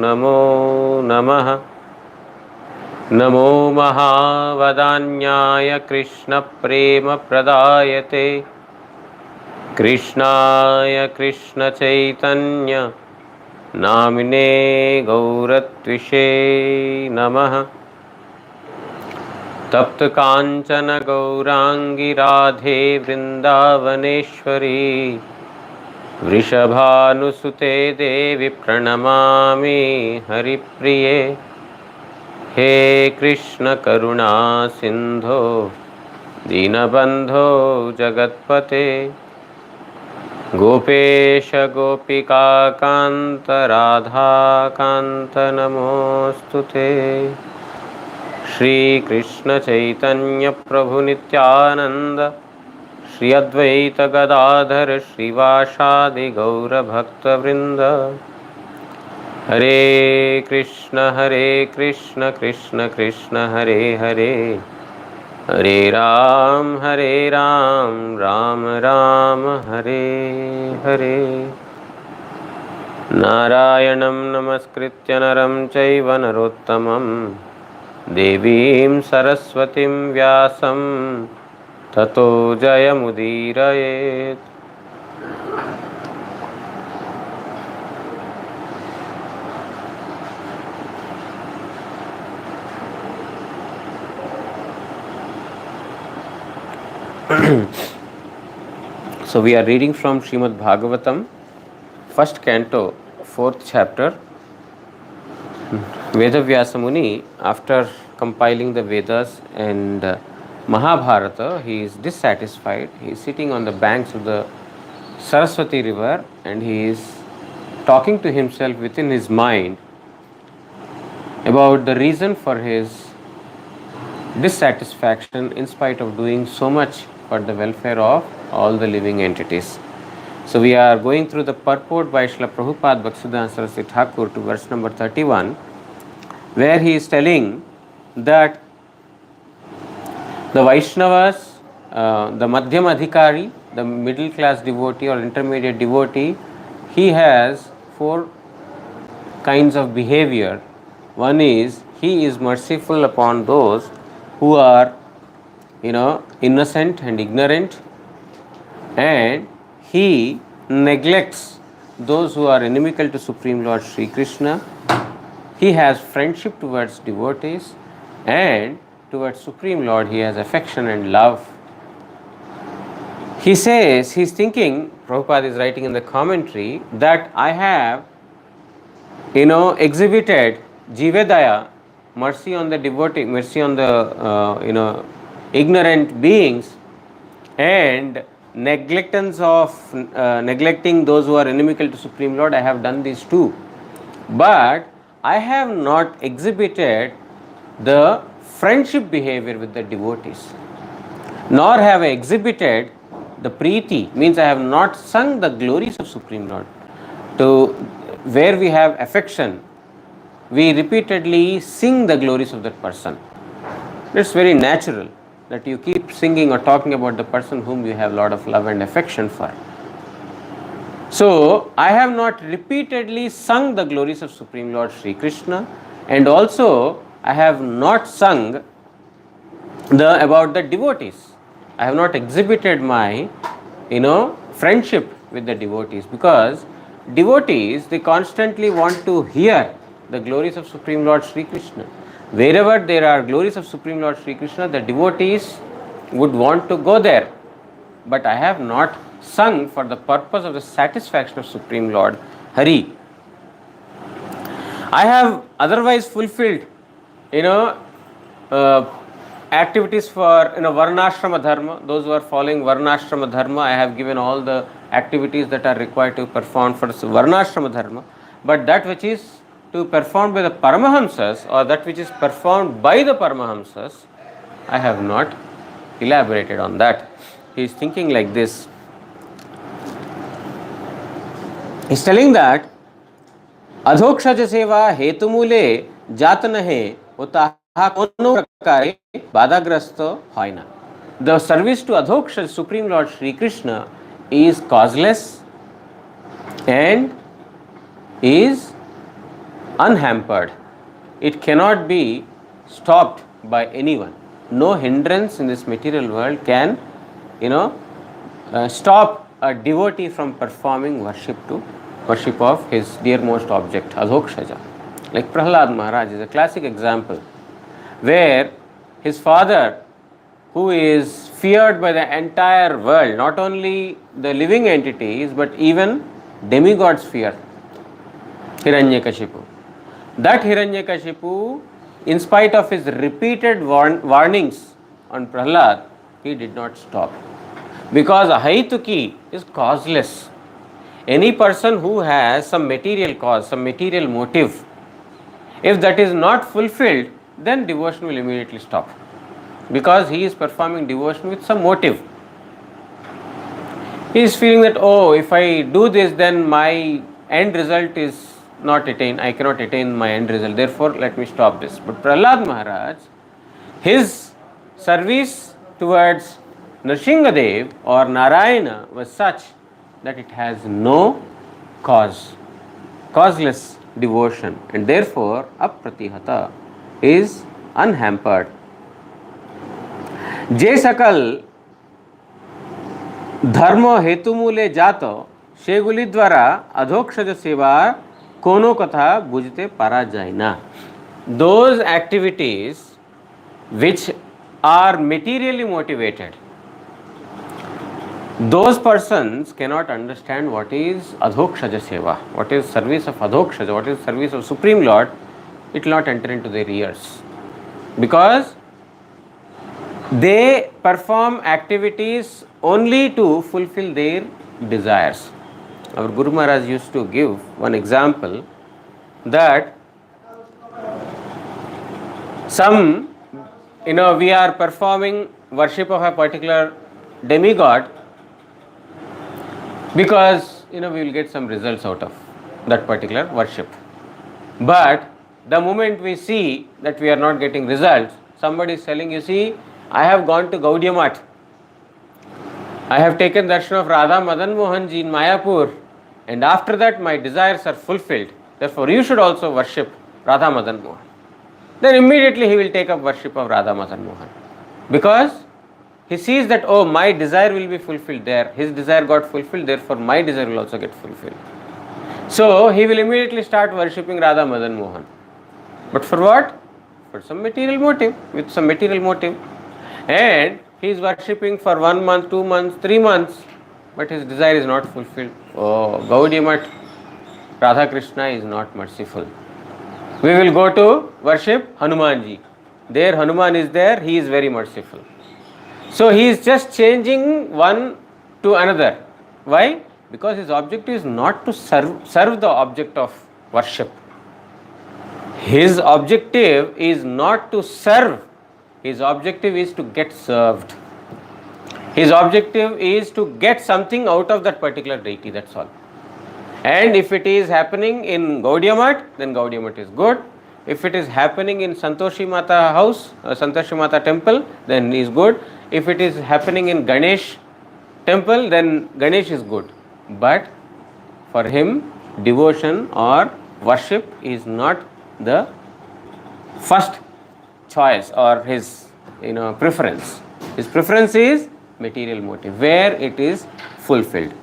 नमो नमः। नमो महावदान्याय कृष्णप्रेमप्रदायते कृष्णाय कृष्णचैतन्य नामिने गौरत्विषे नमः। तप्तकाञ्चन गौराङ्गी राधे वृन्दावनेश्वरी वृषभानुसुते देवी प्रणमामि हरिप्रिये। हे कृष्ण करुणा सिन्धो दीनबन्धो जगत्पते गोपेश गोपिकान्त राधाकान्त नमोऽस्तुते। श्रीकृष्ण चैतन्य प्रभु नित्यानंद श्री अद्वैत गदाधर श्रीवासादि गौरभक्तवृंद। हरे कृष्ण कृष्ण कृष्ण हरे हरे, हरे राम राम राम हरे हरे। नारायणं नमस्कृत्य नरं चैव नरोत्तमं देवीं सरस्वतीं व्यासं ततो जयमुदीरयेत्। So we are reading from Srimad Bhagavatam, first canto, fourth chapter. Vedavyasa Muni, after compiling the Vedas and Mahabharata, he is dissatisfied. He is sitting on the banks of the Saraswati river and he is talking to himself within his mind about the reason for his dissatisfaction in spite of doing so much for the welfare of all the living entities. So we are going through the purport by Srila Prabhupada Bhaktisiddhanta Saraswati Thakur to verse number 31, where he is telling that the Vaishnavas, the Madhyam Adhikari, the middle class devotee or intermediate devotee, he has four kinds of behavior. One is he is merciful upon those who are innocent and ignorant, and he neglects those who are inimical to Supreme Lord Sri Krishna. He has friendship towards devotees, and towards Supreme Lord he has affection and love. He says, he is thinking, Prabhupada is writing in the commentary, that I have exhibited Jivedaya, mercy on the devotee, mercy on the ignorant beings, and neglecting those who are inimical to Supreme Lord. I have done these two, but I have not exhibited the friendship behavior with the devotees, nor have I exhibited the preeti, means I have not sung the glories of Supreme Lord. To where we have affection, we repeatedly sing the glories of that person. It's very natural that you keep singing or talking about the person whom you have a lot of love and affection for. So, I have not repeatedly sung the glories of Supreme Lord Sri Krishna, and also I have not sung about the devotees. I have not exhibited my friendship with the devotees, because devotees, they constantly want to hear the glories of Supreme Lord Sri Krishna. Wherever there are glories of Supreme Lord Sri Krishna, the devotees would want to go there. But I have not sung for the purpose of the satisfaction of Supreme Lord Hari. I have otherwise fulfilled activities for Varnashrama Dharma. Those who are following Varnashrama Dharma, I have given all the activities that are required to perform for Varnashrama Dharma. But that which is to perform by the Paramahamsas, or that which is performed by the Paramahamsas, I have not elaborated on that. He is thinking like this. He is telling that अधोक्षज सेवा हेतुमूले जात नहे उताहा कोनो प्रकारे बाधाग्रस्त होय ना. The service to Adhoksha, Supreme Lord Sri Krishna, is causeless and is unhampered. It cannot be stopped by anyone. No hindrance in this material world can, stop a devotee from performing worship of his dearmost object, Adhokshaja. Like Prahlad Maharaj is a classic example where his father, who is feared by the entire world, not only the living entities but even demigods fear, Hiranyakashipu. That Hiranyakashipu, in spite of his repeated warnings on Prahlad, he did not stop. Because Ahaituki is causeless. Any person who has some material cause, some material motive, if that is not fulfilled, then devotion will immediately stop. Because he is performing devotion with some motive. He is feeling that, oh, if I do this, then my end result is not attained. I cannot attain my end result. Therefore, let me stop this. But Prahlad Maharaj, his service towards Nrsingadev or Narayana was such that it has no cause, causeless devotion, and therefore apratihata is unhampered. जे सकल धर्म हेतु मूले जात सेगुली द्वारा अधोक्षज सेवा कोनो कथा बुझते पारा जाए ना. Those activities which are materially motivated, those persons cannot understand what is Adhokshaja Seva, what is service of Adhokshaja, what is service of Supreme Lord. It will not enter into their ears because they perform activities only to fulfill their desires. Our Guru Maharaj used to give one example that we are performing worship of a particular demigod because we will get some results out of that particular worship. But the moment we see that we are not getting results, somebody is telling, you see, I have gone to Gaudiya Math. I have taken darshan of Radha Madan Mohan ji in Mayapur, and after that my desires are fulfilled. Therefore, you should also worship Radha Madan Mohan. Then immediately he will take up worship of Radha Madan Mohan because he sees that, oh, my desire will be fulfilled there. His desire got fulfilled, therefore my desire will also get fulfilled. So he will immediately start worshipping Radha Madan Mohan. But for what? For some material motive, with some material motive. And he is worshipping for 1 month, 2 months, 3 months, but his desire is not fulfilled. Oh, Gaudiya Math, Radha Krishna is not merciful. We will go to worship Hanumanji. There Hanuman is there, he is very merciful. So he is just changing one to another. Why? Because his objective is not to serve the object of worship. His objective is not to serve. His objective is to get served. His objective is to get something out of that particular deity, that's all. And if it is happening in Gaudiya Math, then Gaudiya Math is good. If it is happening in Santoshi Mata house, Santoshi Mata temple, then he is good. If it is happening in Ganesh temple, then Ganesh is good. But for him, devotion or worship is not the first choice or his preference. His preference is material motive, where it is fulfilled.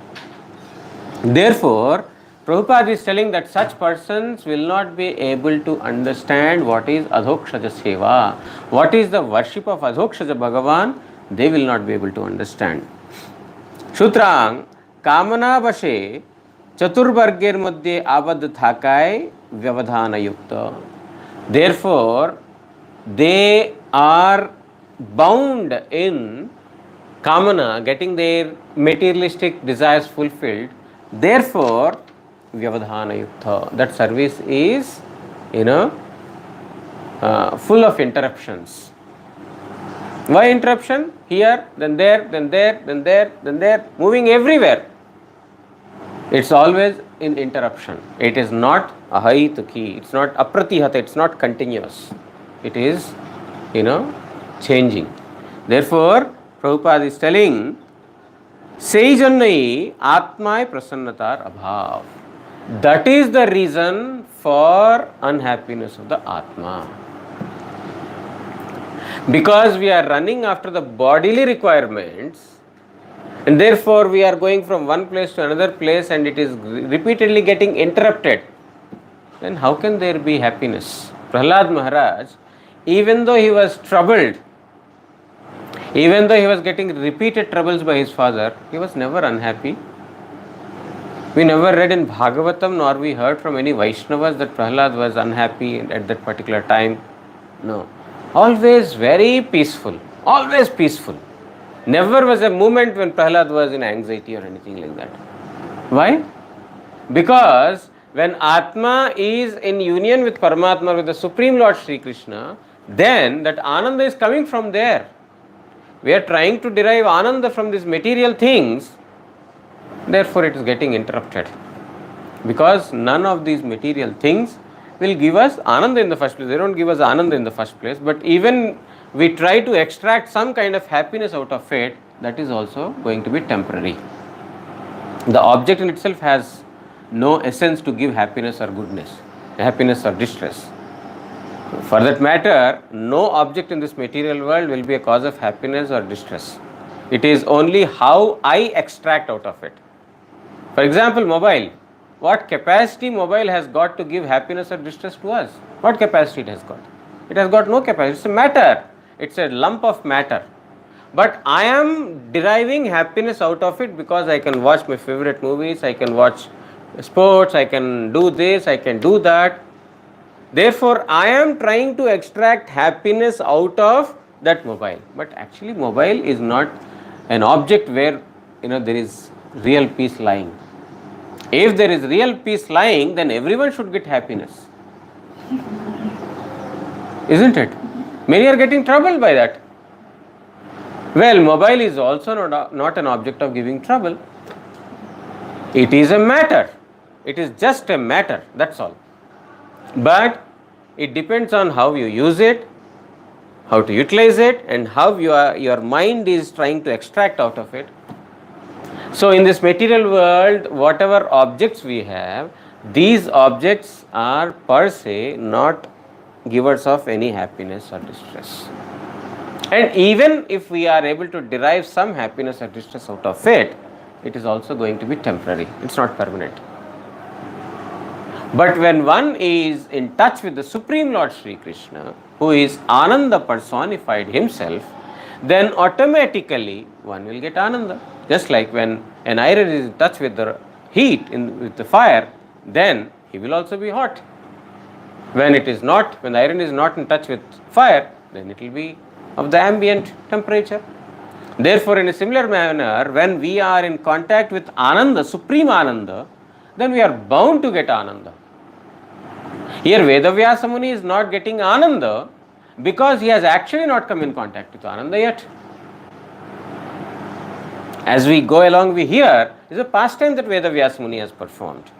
Therefore, Prabhupada is telling that such persons will not be able to understand what is Adhokshaja Seva, what is the worship of Adhokshaja Bhagavan. They will not be able to understand. Sutrang Kamana Bashe Chaturvarger Madhye Abad Thakai Vyavadhana Yukta. Therefore, they are bound in Kamana, getting their materialistic desires fulfilled. Therefore, Vyavadhana Yukta. That service is, full of interruptions. Why interruption? Here, then there, then there, then there, then there, moving everywhere. It's always in interruption. It is not ahaituki, it's not apratihata, it's not continuous. It is, changing. Therefore, Prabhupada is telling, Seijannai Atmai Prasannatar Abhav. That is the reason for unhappiness of the Atma. Because we are running after the bodily requirements, and therefore we are going from one place to another place and it is repeatedly getting interrupted, then how can there be happiness? Prahlad Maharaj, even though he was troubled, even though he was getting repeated troubles by his father, he was never unhappy. We never read in Bhagavatam nor we heard from any Vaishnavas that Prahlad was unhappy at that particular time. No. Always very peaceful. Always peaceful. Never was a moment when Prahlad was in anxiety or anything like that. Why? Because when Atma is in union with Paramatma, with the Supreme Lord Sri Krishna, then that Ananda is coming from there. We are trying to derive Ananda from these material things, therefore it is getting interrupted. Because none of these material things will give us Ananda in the first place. They don't give us Ananda in the first place, but even we try to extract some kind of happiness out of it, that is also going to be temporary. The object in itself has no essence to give happiness or goodness, happiness or distress. For that matter, no object in this material world will be a cause of happiness or distress. It is only how I extract out of it. For example, mobile. What capacity mobile has got to give happiness or distress to us? What capacity it has got? It has got no capacity. It's a matter. It's a lump of matter. But I am deriving happiness out of it because I can watch my favorite movies, I can watch sports, I can do this, I can do that. Therefore, I am trying to extract happiness out of that mobile. But actually, mobile is not an object where there is real peace lying. If there is real peace lying, then everyone should get happiness. Isn't it? Many are getting troubled by that. Well, mobile is also not an object of giving trouble. It is a matter. It is just a matter, that's all. But it depends on how you use it, how to utilize it, and how your mind is trying to extract out of it. So in this material world, whatever objects we have, these objects are per se not givers of any happiness or distress. And even if we are able to derive some happiness or distress out of it, it is also going to be temporary. It's not permanent. But when one is in touch with the Supreme Lord Sri Krishna, who is Ananda personified himself, then automatically one will get Ananda. Just like when an iron is in touch with the heat, with the fire, then he will also be hot. When the iron is not in touch with fire, then it will be of the ambient temperature. Therefore, in a similar manner, when we are in contact with Ananda, Supreme Ananda, then we are bound to get Ananda. Here, Vedavyasa Muni is not getting Ananda because he has actually not come in contact with Ananda yet. As we go along, we hear, it's a pastime that Vedavyasa Muni has performed.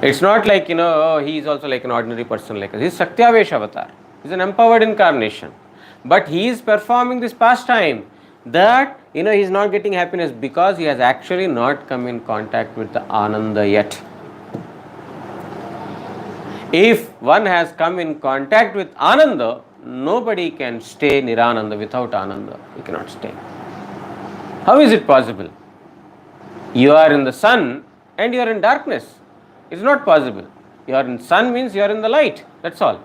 It's not like, he is also like an ordinary person like us. He is Saktyavesh avatar. He is an empowered incarnation. But he is performing this pastime that, he is not getting happiness because he has actually not come in contact with the Ananda yet. If one has come in contact with Ananda, nobody can stay Nirananda without Ananda. He cannot stay. How is it possible? You are in the sun and you are in darkness. It's not possible. You are in sun means you are in the light. That's all.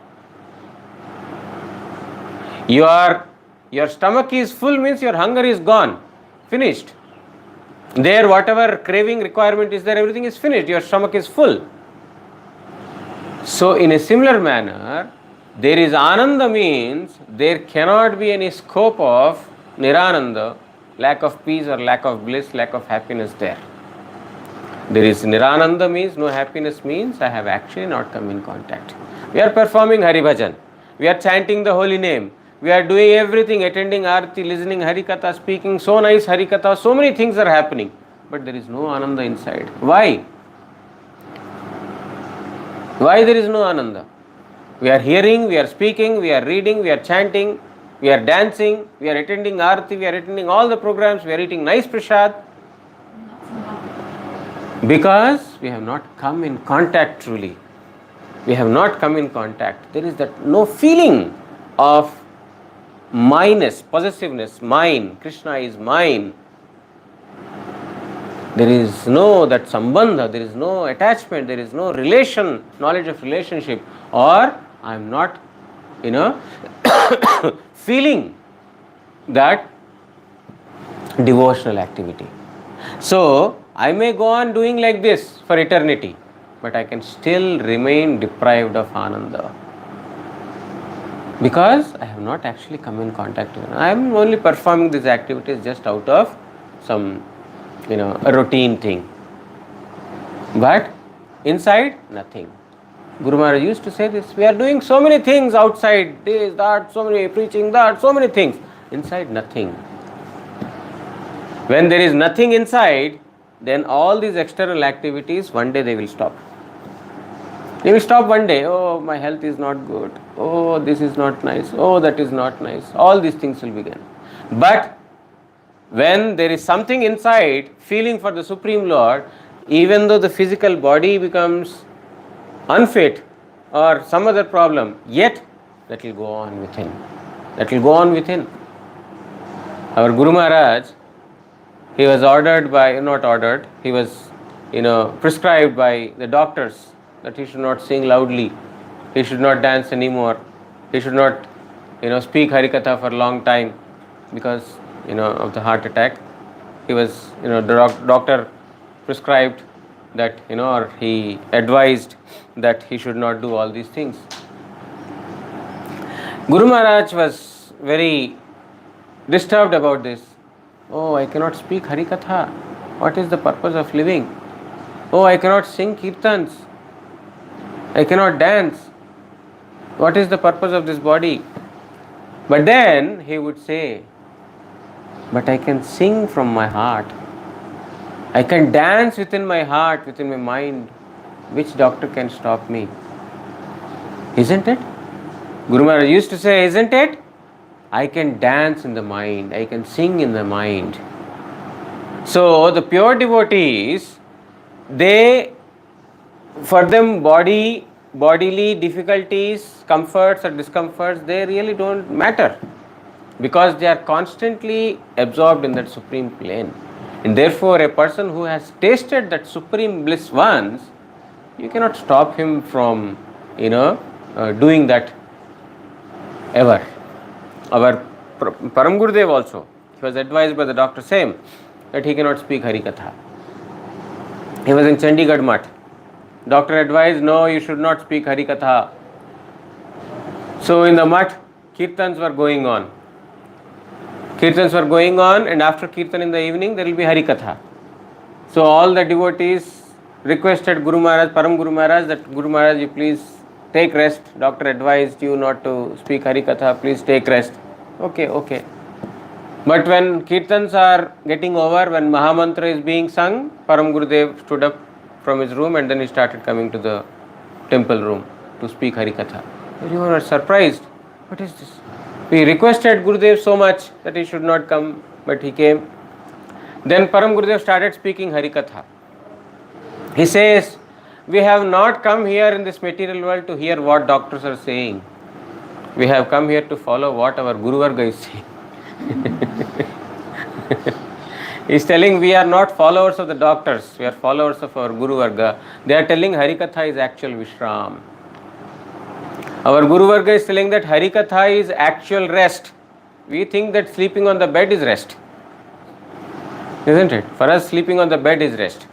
Your stomach is full means your hunger is gone. Finished. There, whatever craving requirement is there, everything is finished. Your stomach is full. So, in a similar manner, there is Ananda means there cannot be any scope of Nirananda, lack of peace or lack of bliss, lack of happiness there. There is Nirananda means no happiness means I have actually not come in contact. We are performing Hari Bhajan. We are chanting the holy name. We are doing everything, attending Arati, listening Hari Katha, speaking so nice Hari Katha. So many things are happening. But there is no Ananda inside. Why? Why there is no Ananda? We are hearing, we are speaking, we are reading, we are chanting, we are dancing, we are attending Arati, we are attending all the programs, we are eating nice prasad. Because we have not come in contact truly. We have not come in contact. There is that no feeling of minus, possessiveness, mine, Krishna is mine. There is no that sambandha, there is no attachment, there is no relation, knowledge of relationship, or I am not, feeling that devotional activity. So, I may go on doing like this for eternity, but I can still remain deprived of ananda because I have not actually come in contact with it. I am only performing these activities just out of some, a routine thing. But inside, nothing. Guru Maharaj used to say this, we are doing so many things outside, this, that, so many, preaching that, so many things. Inside, nothing. When there is nothing inside, then all these external activities, one day they will stop. They will stop one day. Oh, my health is not good. Oh, this is not nice. Oh, that is not nice. All these things will begin. But when there is something inside, feeling for the Supreme Lord, even though the physical body becomes unfit or some other problem, yet that will go on within. That will go on within. Our Guru Maharaj, he was he was, prescribed by the doctors that he should not sing loudly, he should not dance anymore, he should not, speak Harikatha for a long time because, of the heart attack. He was, the doctor prescribed that, or he advised that he should not do all these things. Guru Maharaj was very disturbed about this. Oh, I cannot speak Harikatha. What is the purpose of living? Oh, I cannot sing kirtans. I cannot dance. What is the purpose of this body? But then he would say, but I can sing from my heart. I can dance within my heart, within my mind. Which doctor can stop me? Isn't it? Guru Maharaj used to say, isn't it? I can dance in the mind. I can sing in the mind. So the pure devotees, for them bodily difficulties, comforts or discomforts, they really don't matter because they are constantly absorbed in that supreme plane. And therefore a person who has tasted that supreme bliss once, you cannot stop him from, doing that ever. Our Param Gurudev also, he was advised by the doctor same, that he cannot speak Harikatha. He was in Chandigarh Mutt. Doctor advised, no, you should not speak Harikatha. So in the Mutt, kirtans were going on. And after kirtan in the evening, there will be Harikatha. So all the devotees requested Guru Maharaj, Param Guru Maharaj, that Guru Maharaj, you please take rest. Doctor advised you not to speak Harikatha, please take rest. Okay. But when kirtans are getting over, when Mahamantra is being sung, Param Gurudev stood up from his room and then he started coming to the temple room to speak Harikatha. Everyone was surprised. What is this? We requested Gurudev so much that he should not come, but he came. Then Param Gurudev started speaking Harikatha. He says, we have not come here in this material world to hear what doctors are saying. We have come here to follow what our Guru Varga is saying. He is telling we are not followers of the doctors, we are followers of our Guru Varga. They are telling Harikatha is actual Vishram. Our Guru Varga is telling that Harikatha is actual rest. We think that sleeping on the bed is rest. Isn't it? For us, sleeping on the bed is rest.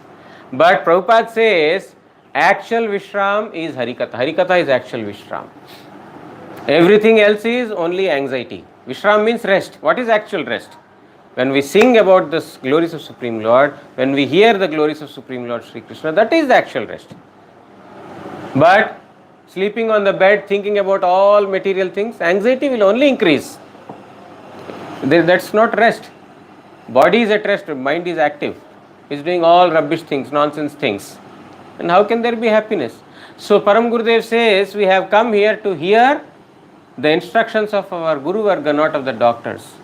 But Prabhupada says, actual Vishram is Harikatha. Harikatha is actual Vishram. Everything else is only anxiety. Vishram means rest. What is actual rest? When we sing about the glories of Supreme Lord, when we hear the glories of Supreme Lord Sri Krishna, that is the actual rest. But sleeping on the bed, thinking about all material things, anxiety will only increase. That's not rest. Body is at rest, mind is active. Is doing all rubbish things, nonsense things. And how can there be happiness? So Param Gurudev says, we have come here to hear the instructions of our Guru Varga, not of the doctors.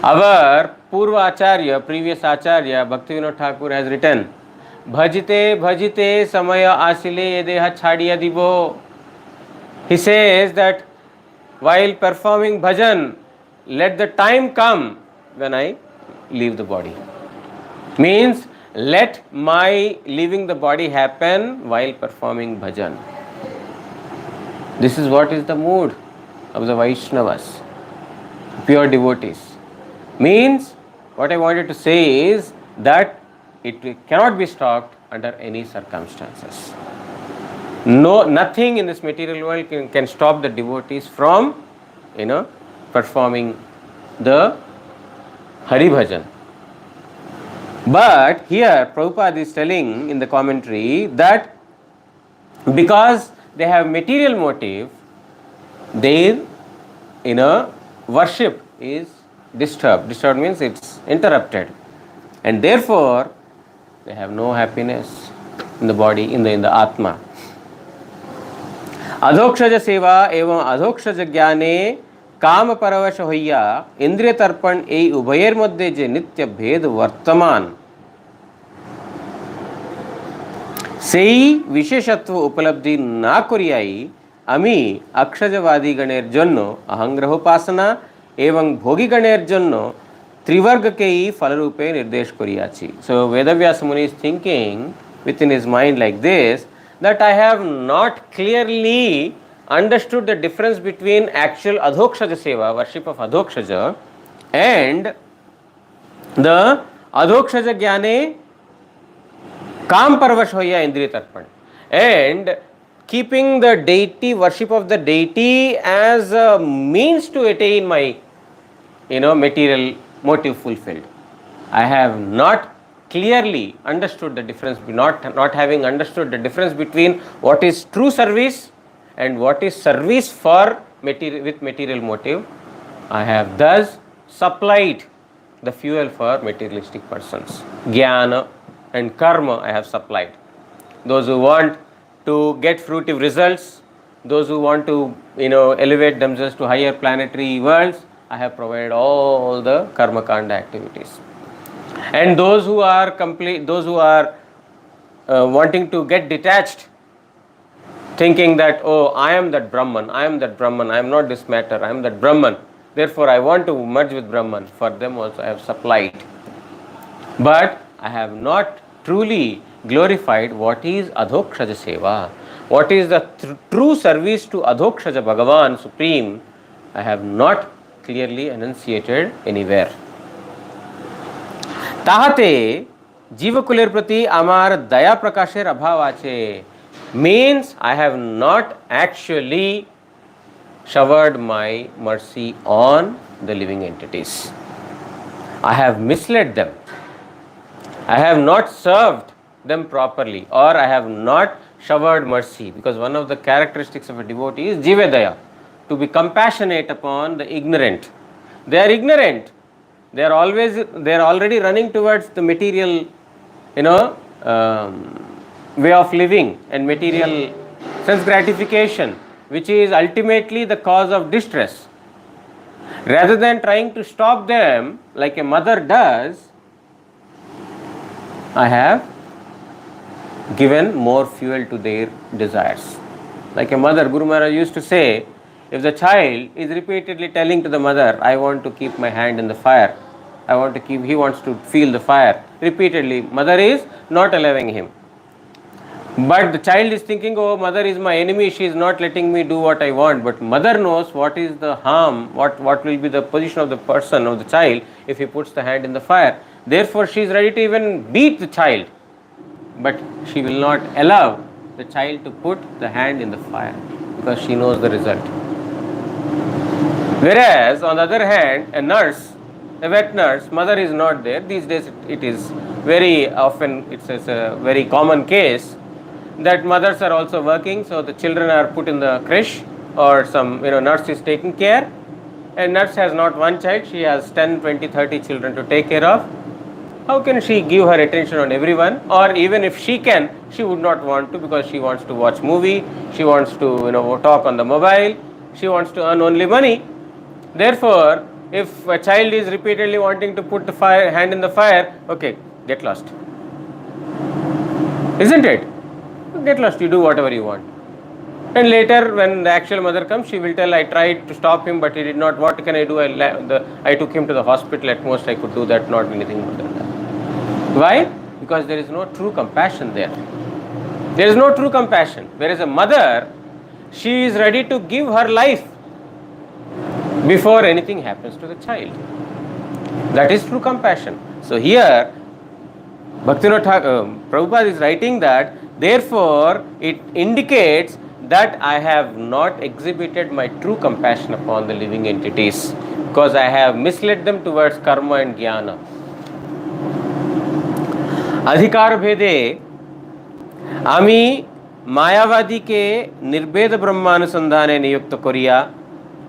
Our Purva Acharya, previous Acharya, Bhaktivinoda Thakur has written Bhajite bhajite samaya asile deha chhadiya dibo. He says that while performing bhajan, let the time come when I leave the body. Means let my leaving the body happen while performing bhajan. This is what is the mood of the Vaishnavas, pure devotees. Means what I wanted to say is that it cannot be stopped under any circumstances. No, nothing in this material world can stop the devotees from, performing the Hari Bhajan. But here Prabhupada is telling in the commentary that because they have material motive, their worship is disturbed. Disturbed means it's interrupted, and therefore they have no happiness in the body, in the Atma. अधोक्षज सेवा एवं अधोक्षज ज्ञाने काम परवश होइया इंद्रिय तर्पण এই উভয়ের মধ্যে যে নিত্য ভেদ বর্তমান সেই বিশেষত্ব উপলব্ধি না করিয়াই আমি অক্ষজবাদীগণের জন্য অহংগ্রহোপাসনা এবং ভোগীগণের জন্য ত্রিবর্গকেই ফলরূপে নির্দেশ করিয়াছি. So Vedavyasa Muni is thinking within his mind like this, that I have not clearly understood the difference between actual Adhokshaja Seva, worship of Adhokshaja, and the Adhokshaja Jnane Kam Parvash Hoya Indriya Tarpan, and keeping the deity, worship of the deity as a means to attain my material motive fulfilled. I have not clearly understood the difference, not having understood the difference between what is true service and what is service for with material motive. I have thus supplied the fuel for materialistic persons. Jnana and karma I have supplied. Those who want to get fruitive results, those who want to elevate themselves to higher planetary worlds, I have provided all the karma kanda activities. And those who are wanting to get detached, thinking that, oh, I am that Brahman, I am not this matter, I am that Brahman, therefore I want to merge with Brahman, for them also I have supplied. But I have not truly glorified what is Adhokshaja Seva, what is the true service to Adhokshaja Bhagavan Supreme. I have not clearly enunciated anywhere. তাহাতে জীবকুলের প্রতি আমার দয়া প্রকাশের অভাব আছে. Means I have not actually showered my mercy on the living entities. I have misled them. I have not served them properly, or I have not showered mercy, because one of the characteristics of a devotee is jivedaya, to be compassionate upon the ignorant. They are ignorant. They are already running towards the material, way of living and material sense gratification, which is ultimately the cause of distress. Rather than trying to stop them like a mother does, I have given more fuel to their desires. Like a mother, Guru Maharaj used to say, if the child is repeatedly telling to the mother, I want to keep my hand in the fire, he wants to feel the fire repeatedly, mother is not allowing him. But the child is thinking, oh, mother is my enemy, she is not letting me do what I want. But mother knows what is the harm, what will be the position of the person, of the child, if he puts the hand in the fire. Therefore she is ready to even beat the child, but she will not allow the child to put the hand in the fire, because she knows the result. Whereas on the other hand, a wet nurse, mother is not there. These days it is very often, it's a very common case that mothers are also working, so the children are put in the creche, or some nurse is taking care, and nurse has not one child, she has 10, 20, 30 children to take care of. How can she give her attention on everyone? Or even if she can, she would not want to, because she wants to watch movie, she wants to talk on the mobile, she wants to earn only money. Therefore, if a child is repeatedly wanting to put the hand in the fire, okay, get lost. isn't it? Get lost, you do whatever you want. And later, when the actual mother comes, she will tell, I tried to stop him, but he did not. What can I do? I took him to the hospital. At most, I could do that, not anything more than that. Why? Because there is no true compassion there. There is no true compassion. Whereas a mother, she is ready to give her life before anything happens to the child. That is true compassion. So here, Prabhupada is writing that, therefore, it indicates that I have not exhibited my true compassion upon the living entities, because I have misled them towards karma and jnana. अधिकार भेदे आमी मायावादी के निर्भेद ब्रह्मानुसंधाने नियुक्त करिया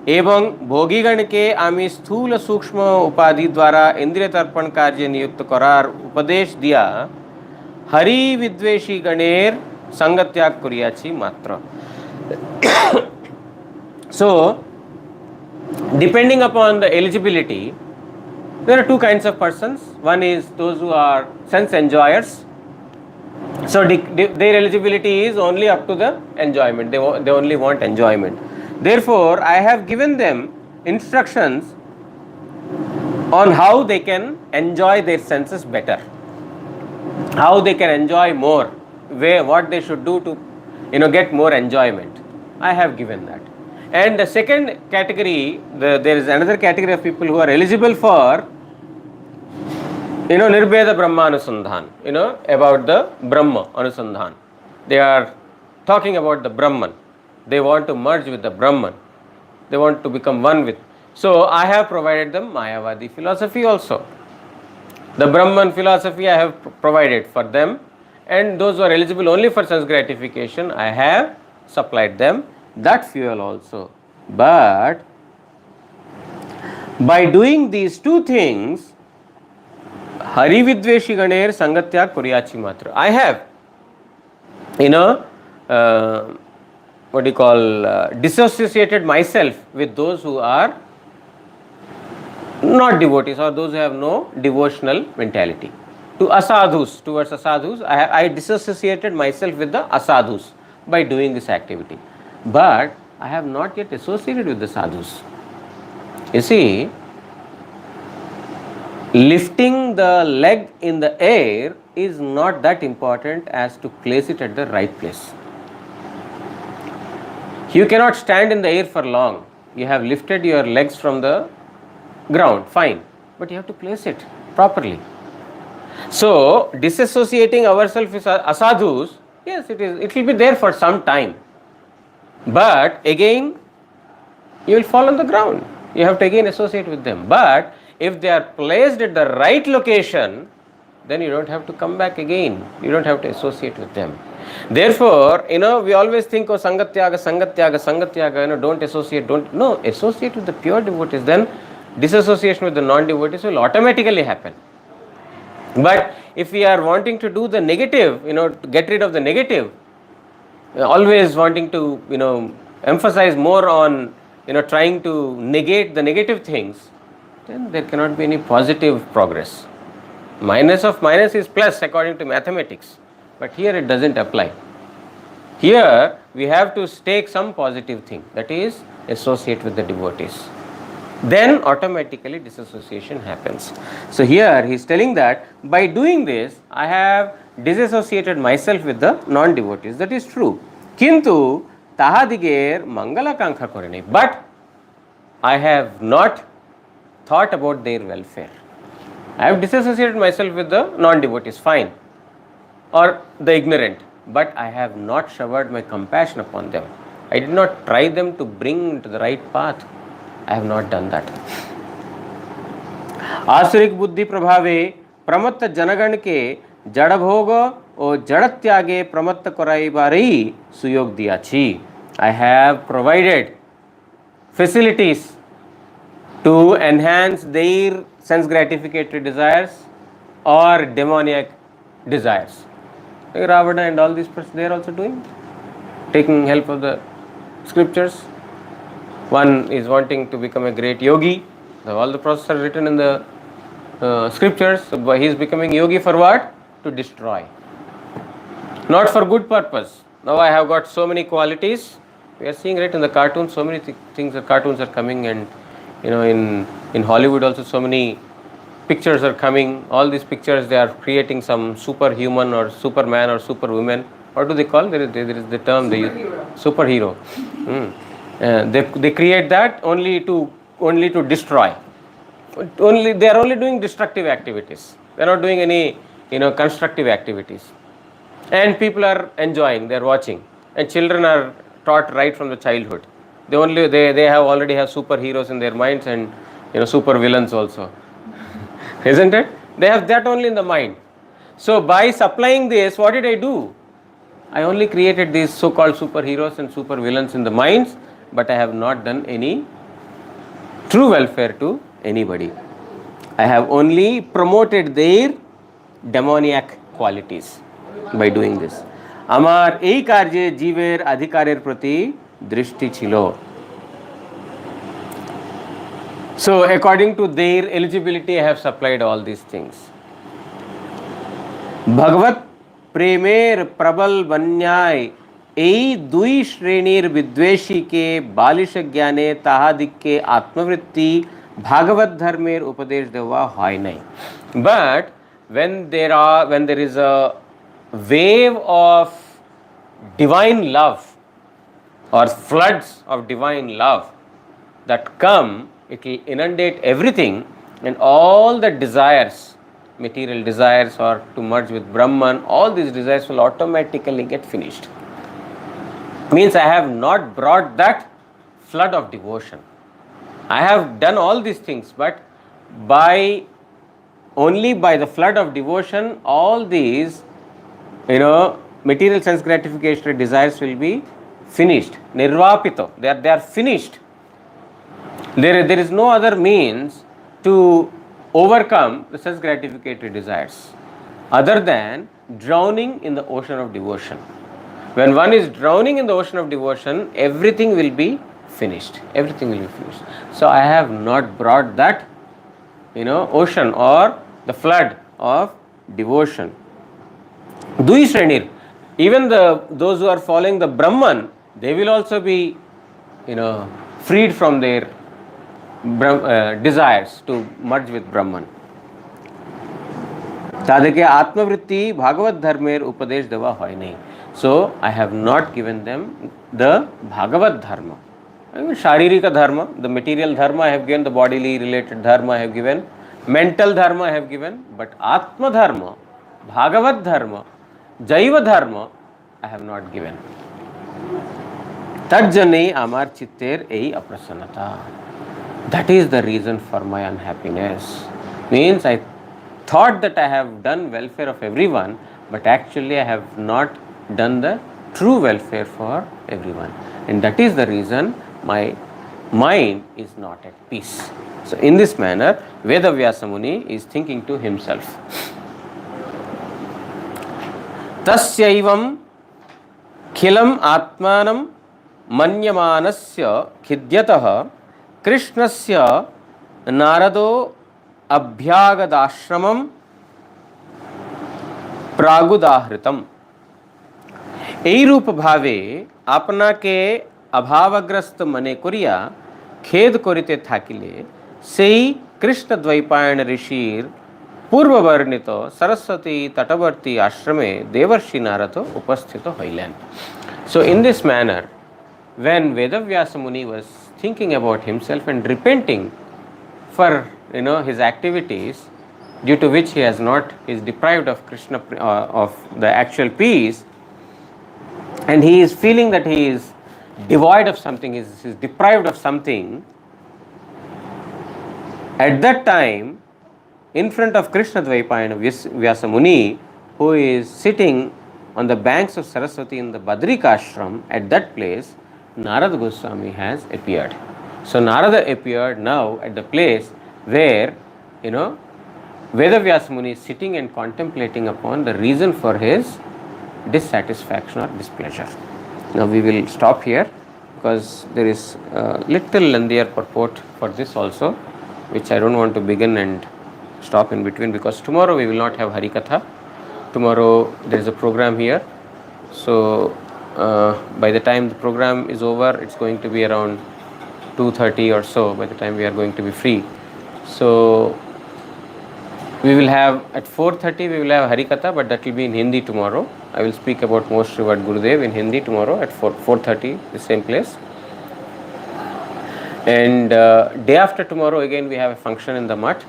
एवं भोगीगण के आमी स्थूल सूक्ष्म उपाधि द्वारा इंद्रिय तर्पण कार्य नियुक्त करार उपदेश दिया हरि विद्वेषी गणेर संगत्याग करियाछि मात्र. So, depending upon the eligibility, there are two kinds of persons. One is those who are sense enjoyers. So their eligibility is only up to the enjoyment. They only want enjoyment. Therefore, I have given them instructions on how they can enjoy their senses better, how they can enjoy more, what they should do to get more enjoyment. I have given that. And the second category, there is another category of people who are eligible for Nirbheda Brahma Anusandhan, about the Brahma Anusandhan. They are talking about the Brahman. They want to merge with the Brahman. They want to become one with. So I have provided them Mayavadi philosophy also. The Brahman philosophy I have provided for them, and those who are eligible only for sense gratification, I have supplied them that fuel also. But by doing these two things, Hari Vidveshi Ganer Sangatya Kuryachi Matra, I have, disassociated myself with those who are not devotees or those who have no devotional mentality. To asadhus, towards asadhus, I disassociated myself with the asadhus by doing this activity. But I have not yet associated with the sadhus. You see, lifting the leg in the air is not that important as to place it at the right place. You cannot stand in the air for long. You have lifted your legs from the ground, fine, but you have to place it properly. So, disassociating ourselves with asadhus, yes, it will be there for some time. But again, you will fall on the ground. You have to again associate with them. But if they are placed at the right location, then you don't have to come back again. You don't have to associate with them. Therefore, we always think of Sangatyaga, don't associate, associate with the pure devotees. Then disassociation with the non-devotees will automatically happen. But if we are wanting to do the negative, to get rid of the negative, always wanting to, emphasize more on, trying to negate the negative things, then there cannot be any positive progress. Minus of minus is plus according to mathematics. But here it doesn't apply. Here we have to take some positive thing, that is associate with the devotees. Then automatically disassociation happens. So here he is telling that by doing this, I have disassociated myself with the non-devotees. That is true. Kintu tahadiger mangala kankha korene. But I have not thought about their welfare. I have disassociated myself with the non-devotees, fine, or the ignorant, but I have not showered my compassion upon them. I did not try them to bring to the right path. I have not done that. आसुरिक बुद्धि प्रभावे प्रमत्त जनगण के जड़ भोग और जड़ त्यागे प्रमत्त कराई बारी सुयोग दिया छी. I have provided facilities to enhance their sense gratificatory desires or demoniac desires. Like Ravana and all these persons, they are also doing, taking help of the scriptures. One is wanting to become a great yogi. All the processes are written in the scriptures. So he is becoming yogi for what? To destroy. not for good purpose. Now I have got so many qualities. We are seeing right in the cartoons, so many things. The cartoons are coming, and in Hollywood also so many pictures are coming. All these pictures, they are creating some superhuman or superman or superwoman. What do they call? There is the term they use. Superhero. They create that only to destroy. They are only doing destructive activities. They are not doing any constructive activities. And people are enjoying, they are watching, and children are taught right from the childhood. They already have superheroes in their minds, and super villains also. Isn't it? They have that only in the mind. So by supplying this, what did I do? I only created these so-called superheroes and super villains in the minds, but I have not done any true welfare to anybody. I have only promoted their demoniac qualities by doing this. আমার এই কার্যে জীবের অধিকারের প্রতি দৃষ্টি ছিল. So according to their eligibility, I have supplied all these things. ভগবত প্রেমের প্রবল বন্যায় এই দুই শ্রেণীর বিদ্বেষীকে বালিশ জ্ঞানে তাহাদিগকে আত্মবৃত্তি ভাগবত ধর্মের উপদেশ দেওয়া হয় নাই. But when there is a wave of divine love or floods of divine love that come, it will inundate everything, and all the desires, material desires or to merge with Brahman, all these desires will automatically get finished. Means I have not brought that flood of devotion. I have done all these things, but only by the flood of devotion, all these material sense gratification desires will be finished. Nirvapito, they are finished. There is no other means to overcome the sense gratificatory desires other than drowning in the ocean of devotion. When one is drowning in the ocean of devotion, everything will be finished. Everything will be finished. So I have not brought that ocean or the flood of devotion. Dui Shrenir, even those who are following the Brahman, they will also be freed from their desires to merge with Brahman. তাদেরকে আত্মবৃত্তি ভাগবত ধর্মের উপদেশ দেওয়া হয় নাই. So I have not given them the Bhagavad Dharma. Sharirika Dharma, the material Dharma I have given, the bodily related Dharma I have given, mental Dharma I have given, but Atma Dharma, Bhagavad Dharma, Jaiva Dharma I have not given. তার জন্যই আমার চিত্তের এই অপ্রসন্নতা. That is the reason for my unhappiness. Means I thought that I have done welfare of everyone, but actually I have not done the true welfare for everyone. And that is the reason my mind is not at peace. So in this manner, Vedavyasa Muni is thinking to himself. Tasyaivam khilam atmanam manyamanasya khidyataha Krishnasya narado abhyagadashramam pragudahritam. এই রূপ ভাবে আপনাকে অভাবগ্রস্ত মনে করিয়া খেদ করিতে থাকিলে সেই কৃষ্ণ দ্বৈপায়ন ঋষির পূর্ববর্ণিত সরস্বতী তটবর্তী আশ্রমে দেবর্ষি নারদ উপস্থিত হইলেন. So in this manner, when Vedavyasa Muni was thinking about himself and repenting for his activities due to which he is deprived of Krishna of the actual peace, and he is feeling that he is devoid of something, he is deprived of something. At that time, in front of Krishna Dvaipayana Vyasa Muni, who is sitting on the banks of Saraswati in the Badrika ashram, at that place Narada Goswami has appeared. So Narada appeared now at the place where Vedavyasa Muni is sitting and contemplating upon the reason for his dissatisfaction or displeasure. Now we will stop here because there is a little lengthier purport for this also, which I don't want to begin and stop in between, because tomorrow we will not have Harikatha. Tomorrow there is a program here So by the time the program is over, it's going to be around 2:30 or so. By the time we are going to be free, so we will have at 4:30 we will have Harikatha, but that will be in Hindi tomorrow. I will speak about Most Revered Gurudev in Hindi tomorrow at 4:30, the same place. And day after tomorrow again we have a function in the mutt.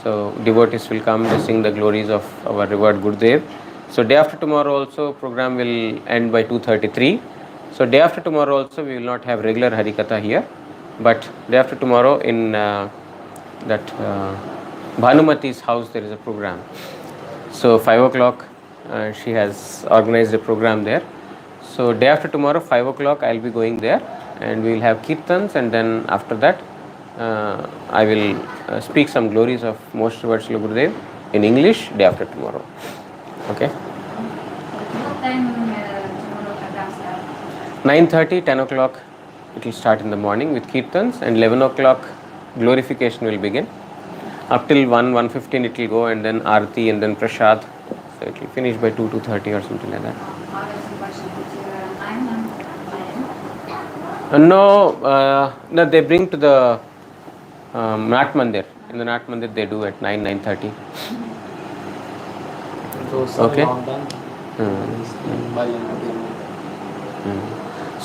So devotees will come to sing the glories of our revered Gurudev. So day after tomorrow also program will end by 2:33. So day after tomorrow also we will not have regular Harikatha here, but day after tomorrow in that Bhanumati's house there is a program. So 5 o'clock she has organized a program there. So day after tomorrow 5 o'clock I will be going there, and we will have kirtans, and then after that I will speak some glories of Most Revered Srila Gurudev in English day after tomorrow. Okay. What time tomorrow program start? 9:30, 10 o'clock it will start in the morning with kirtans, and 11 o'clock glorification will begin. Up till 1:15 it will go, and then Aarti and then Prasad. So it will finish by 2:30 or something like that. No, they bring to the Nat Mandir. In the Nat Mandir they do at 9:30. Okay.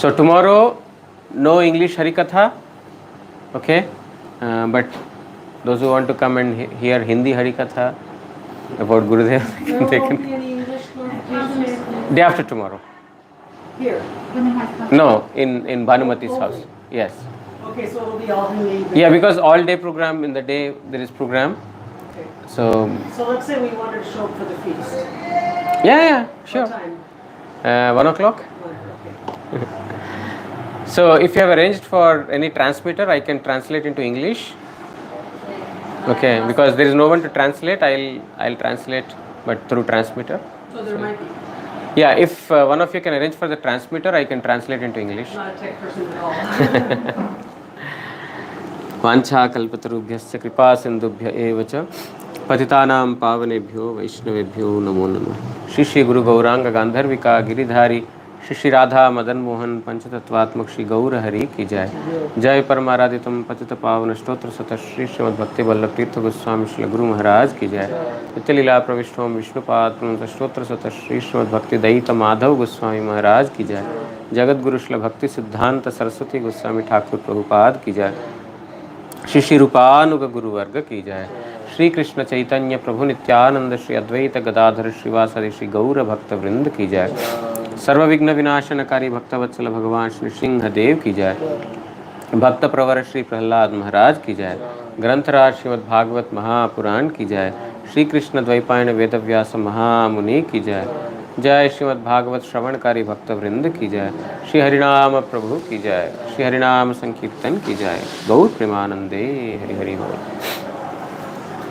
So tomorrow no English Harikatha. Okay, but those who want to come and hear Hindi Harikatha about Gurudev, they can. Day after tomorrow. Here. No, in Bhanumati's house. Yes. Okay, so it'll be all Hindi. Yeah, because all day program, in the day there is program. Okay. So So let's say we wanted to show up for the feast. yeah, sure. What time? 1 o'clock. Okay. So if you have arranged for any transmitter, I can translate into English. Okay, because there is no one to translate, I'll translate, but through transmitter. So there might be. Yeah, if one of you can arrange for the transmitter, I can translate into English. Not a tech person at all. वाञ्छा कल्पतरुभ्यश्च कृपा सिन्धुभ्य एव च पतितानां पावनेभ्यो वैष्णवेभ्यो नमो नमः। श्री श्री गुरु गौरांग गांधर्विका गिरिधारी श्री श्री राधा मदन मोहन पंचतत्वात्मक श्री गौर हरि की जय। जय परमाराधितम पतित पावन स्तोत्र सत श्री श्रीमद् भक्ति वल्लभ तीर्थ गोस्वामी श्री गुरु महाराज की जय। नित्य लीला प्रविष्टोम विष्णुपाद स्तोत्र सत श्री श्रीमद् भक्ति दयित माधव गोस्वामी महाराज की जय। जगत गुरु श्री भक्ति सिद्धांत सरस्वती गोस्वामी ठाकुर प्रभुपाद की जय। श्री श्री रूपानुग गुरु वर्ग की जय। श्री कृष्ण चैतन्य प्रभु नित्यानंद श्री अद्वैत गदाधर श्रीवासदि श्री गौर भक्त वृंद की जय। सर्व विघ्न विनाशनकारी भक्तवत्सल भगवान श्री सिंहदेव की जय। भक्त प्रवर श्री प्रहलाद महाराज की जय। ग्रंथराज श्रीमद् भागवत महापुराण की जय। श्री कृष्ण द्वैपायन वेदव्यास महामुनि की जय। जय श्रीमद् भागवत श्रवणकारी भक्त वृंद की जय। श्री हरिनाम प्रभु की जय। श्री हरिनाम संकीर्तन की जय। गौर प्रेमानंदे हरि हरि बोल।